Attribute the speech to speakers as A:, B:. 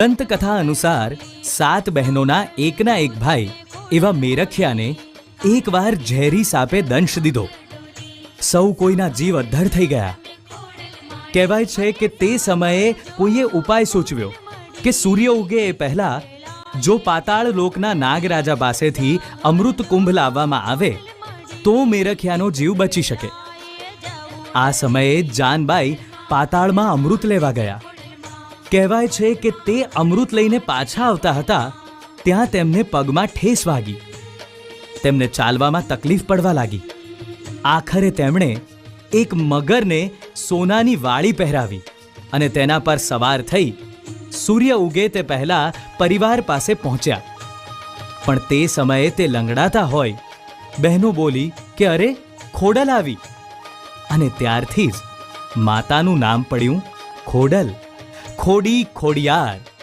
A: દંતકથા અનુસાર 7 બહેનોના એકના એક ભાઈ એવા મેરખિયાને એકવાર ઝેરી સાપે દંશ દીધો. સૌ કોઈના જીવ અદ્ધર થઈ ગયા. કહેવાય છે કે તે સમયે કોઈએ ઉપાય સૂચવ્યો કે સૂર્ય ઉગે એ પહેલા જો પાતાળ લોકના નાગરાજા પાસેથી અમૃત કુંભ લાવવામાં આવે તો મેરખિયાનો જીવ બચી શકે. આ સમયે જાનબાઈ પાતાળમાં અમૃત લેવા ગયા. કહેવાય છે કે તે અમૃત લઈને પાછા આવતા હતા ત્યાં તેમને પગમાં ઠેસ વાગી. તેમને ચાલવામાં તકલીફ પડવા લાગી. આખરે તેમણે એક મગરને સોનાની વાળી પહેરાવી અને તેના પર સવાર થઈ સૂર્ય ઉગે તે પહેલા પરિવાર પાસે પહોંચ્યા. પણ તે સમયે તે લંગડાતા હોય. બહેનો બોલી કે અરે ખોડલ આવી, અને ત્યારથી જ માતાનું નામ પડ્યું ખોડલ. ખોડી ખોડિયાર.